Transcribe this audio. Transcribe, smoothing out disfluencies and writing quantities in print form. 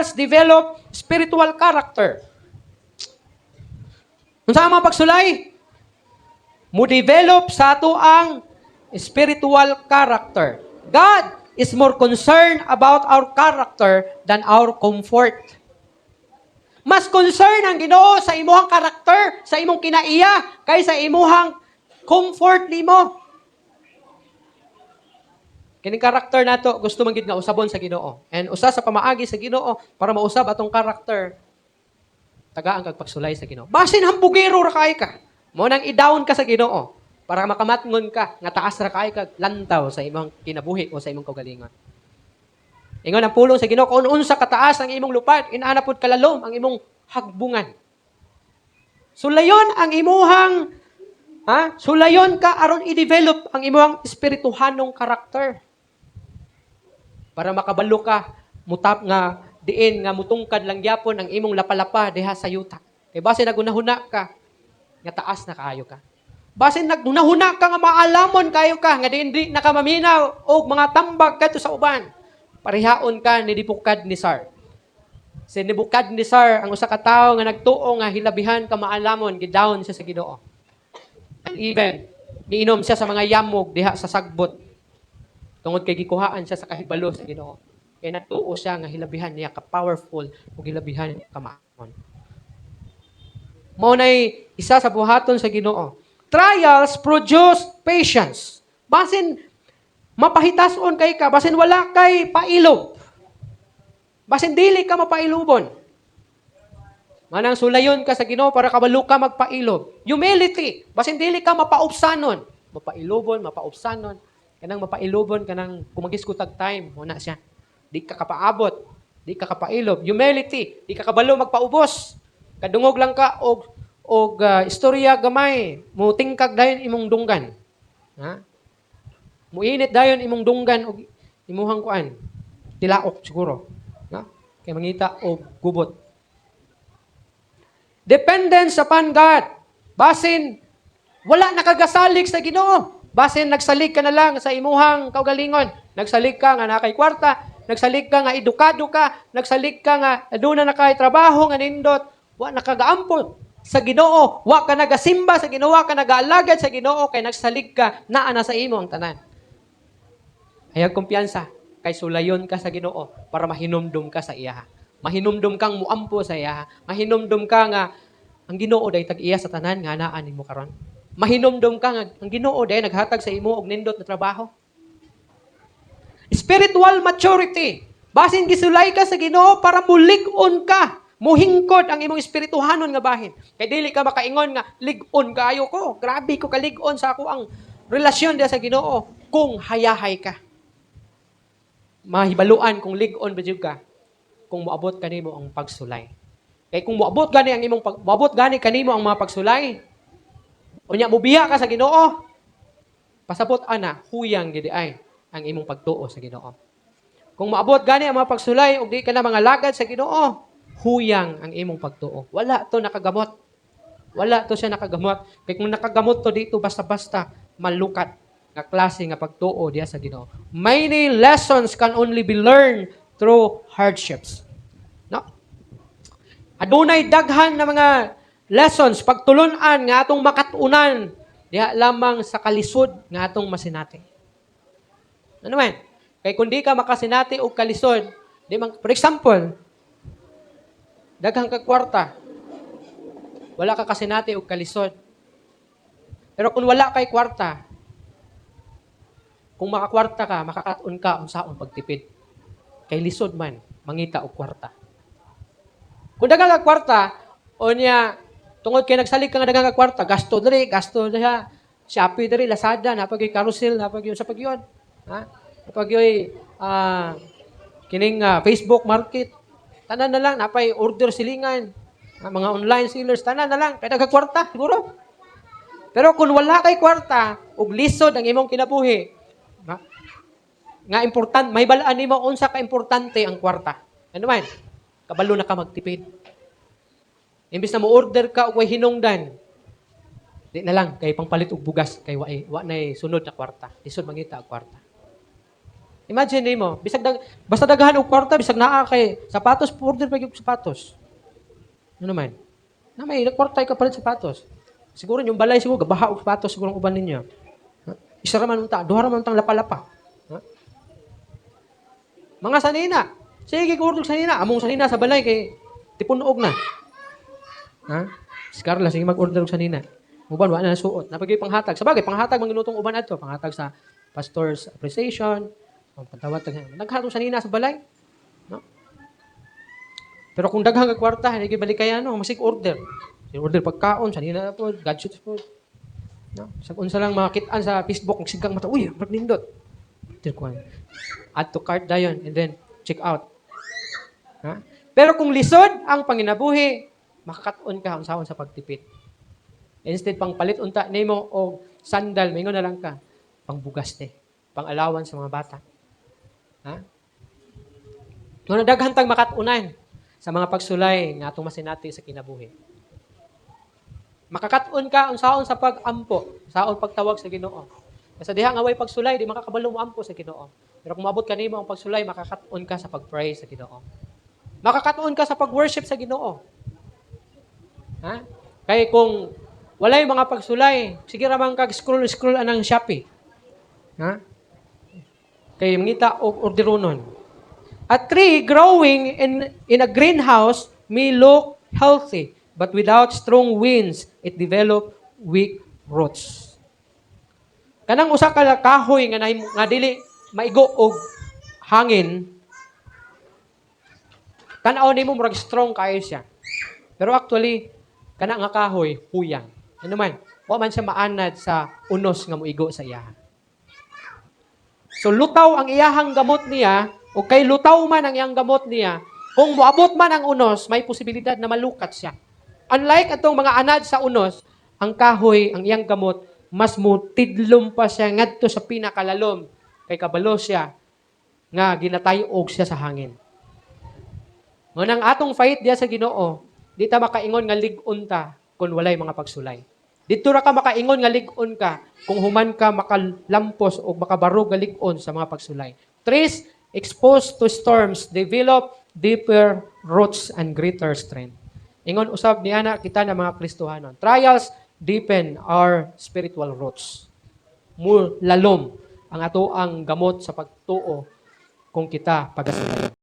trials develop spiritual character. Unsa ang mga pagsulay? Mo develop sa ato ang spiritual character. God is more concerned about our character than our comfort. Mas concern ang Ginoo sa imuhang karakter, sa imong kinaiya, kaysa imuhang comfort nimo. Kining karakter nato gusto man gid nga usabon sa Ginoo. And usa sa pamaagi sa Ginoo para mausab atong karakter, tagaan kag pagsulay sa Ginoo. Basin hambugero ra kay ka. Mo nang i-down ka sa Ginoo para makamatngon ka nga taas ra kay kag lantaw sa imong kinabuhi o sa imong kaugalingon. Ingon ang pulong sa Ginoo, kung unsa kataas ang imong lupad, inaana pod kalalom ang imong hagbungan. Sulayon ang imuhang sulayon ka aron i-develop ang imong espirituhanong karakter. Para makabalo ka mutap nga diin nga mutungkad lang gyapon ang imong lapalapa diha sa yuta. Kay base nagunahuna ka nga taas na kaayo ka. Base nagunahuna ka nga maalamon kayo ka nga di na ka maminaw og mga tambag kadto sa uban. Parihaon ka ni Nebukadnezar. Si Nebukadnezar ang usa ka tawo nga nagtuo nga hilabihan ka maalamon gidawon siya sa Ginoo. And even niinom siya sa mga yamog diha sa sagbot. Tungod kay gikuhaan siya sa kahibalo sa Ginoo. Kay natuo siya nga hilabihan niya ka powerful ug hilabihan ka maalamon. Mao nay isa sa buhaton sa Ginoo. Trials produce patience. Basin mapahitason kay ka, basin wala kay pailob. Basin dili ka mapailubon. Manang sulayon ka sa Ginoo para kabalo ka magpailob. Humility, basin dili ka mapaupsanon. Mapailubon, mapaupsanon. Kanang mapailubon, kanang kumagiskutag time, muna siya. Di ka kapaabot, di ka kapailob. Humility, di ka kabalo magpaubos. Kadungog lang ka og istorya gamay, mo tingkag dayon imong dunggan. Ha? Muinit dayon imong dunggan og imuhang kuan. Tilaok siguro. No? Kay mangita og gubot. Dependence upon God. Basin wala nakagasalig sa Ginoo. Basin nagsalig ka na lang sa imuhang kaugalingon. Nagsalig ka nga nakay kwarta, nagsalig ka nga edukado ka, nagsalig ka nga aduna na kay trabaho nga nindot, wa nakagaampon sa Ginoo, wa ka nagasimba sa Ginoo, wa ka nagaalagad sa Ginoo kay nagsalig ka naa na sa imo ang tanan. Hayag kumpiyansa, kay sulayon ka sa Ginoo para mahinumdum ka sa iya. Mahinumdum kang muampo sa iya. Mahinumdum ka nga ang Ginoo day tag-iya sa tanan nga anaan nimo karon. Mahinumdum ka nga ang Ginoo day naghatag sa imo og nindot na trabaho. Spiritual maturity. Basin gisulay ka sa Ginoo para mulig-on ka. Muhingkod ang imong espirituhanon nga bahin. Kay dili ka makaingon nga lig-on kaayo ko. Grabe ko kalig-on sa ako ang relasyon dia sa Ginoo kung hayahay ka. Mahibaluan kung lig-on ba jud ka kung moabot kanimo ang pagsulay. Kay kung moabot gani kanimo ang mga pagsulay, unya mobiya ka sa Ginoo, pasabot ana huyang gid ay ang imong pagtuo sa Ginoo. Kung moabot gani ang mga pagsulay ug di ka na mga lagad sa Ginoo, huyang ang imong pagtuo. Wala to nakagamot. Wala to siya nakagamot. Kay kung nakagamot to dito basta-basta malukat nga klase nga pagtuo diya sa Ginoo. Many lessons can only be learned through hardships. No? Adunay daghan na mga lessons pagtulon-an nga atong makatunan diha lamang sa kalisod nga atong masinati. Ano man? Kay kung di ka makasinati og kalisod, for example, daghang kag kwarta, wala ka kasinati og kalisod. Pero kung wala kay kwarta, kung makakwarta ka, makakatun ka unsaon pagtipid. Kay lisod man, mangita og kwarta. Kung daghang kag kwarta, onya tungod kay nagsalig ka nga daghang kag kwarta, gasto diha, Shopee diri, Lazada, napagyoy carousel, napagyoy sa pagyon. Ha? Napagyoy kining Facebook market. Tanan na lang, napay order silingan. Mga online sellers, tanan na lang, kay daghang kwarta siguro. Pero kung wala kay kwarta, ug lisod ang imong kinabuhi, nga important, may balaan nimo unsa ka importante ang kwarta. Ano man? Kabalo na ka magtipid. Imbis na mo order ka og way hinungdan, di na lang kay pangpalit og bugas kay wa nay sunod na kwarta. Lisod mangita og kwarta. Imagine mo, basta daghan og kwarta bisag naa kay sapatos, order pa gyud sapatos. Ano naman? Na may nagkwarta ka pa rin sapatos. Siguro yung balay siguro gabaha og sapatos siguro ang uban ninyo. Isa ra man unta, duha ra man untang lapa-lapa. Ha? Mga sanina. Sige order sanina, among sanina sa balay kay tipunog na. Ha? Si Carla sige mag-order og sanina. Uban wa na suot. Napagay panghatag. Sabagay panghatag manginutong uban adto, panghatag sa pastor's appreciation. Ang pagtawad naghatag sa nina sa balay. No? Pero kung daghang ka kwarta, hindi balik kaya no, masig order. Order pagkaon, sa nina po, gadgets po. No? Sa unsa lang makitaan sa Facebook, nagsigang mata, uy, magnindot. Add to cart dayon, and then check out. Ha? Pero kung lisod ang panginabuhi, makakaton ka unsaon sa pagtipid. Instead pang palit unta nimo og sandal, mingon na lang ka, pangbugas te, pang-alawan sa mga bata. Ha? Nung daghan tang makatunan sa mga pagsulay nga atong masinati sa kinabuhi. Makakatun ka unsaon sa pag-ampo, saon pagtawag sa Ginoo. Kasi diha nga way pagsulay, di makakabalo mo ampo sa Ginoo. Pero kung maabot kanimo ang pagsulay, makakatun ka sa pag-pray sa Ginoo. Makakatun ka sa pag-worship sa Ginoo. Ha? Kay kung walay mga pagsulay, sige ra man kag scroll anang Shopee. Ha? Kay mangita og orderonon. A tree growing in a greenhouse may look healthy, but without strong winds, it develop weak roots. Kanang usa ka kahoy nga dili maigo og hangin, tan-aw nimo murag strong kayo siya. Pero actually, kana nga kahoy huyang. Ano man? Wa man siya maanad sa unos nga moigo sa iya. So lutaw ang iyahang gamot niya, o kay lutaw man ang iyang gamot niya, kung moabot man ang unos, may posibilidad na malukat siya. Unlike atong mga anad sa unos, ang kahoy, ang iyang gamot, mas mutidlom pa siya ngadto sa pinakalalom, kay kabalo siya, nga ginatayog siya sa hangin. Ngunang atong fight diya sa Ginoo, di ta makaingon nga lig-on ta kung walay mga pagsulay. Dito ra ka makaingon nga lig-on ka kung human ka makalampos o makabarog nga lig-on sa mga pagsulay. Trees exposed to storms develop deeper roots and greater strength. Ingon usab ni ana kita na mga Kristohanon. Trials deepen our spiritual roots. Lalom ang ato ang gamot sa pagtuo kung kita pagasulay.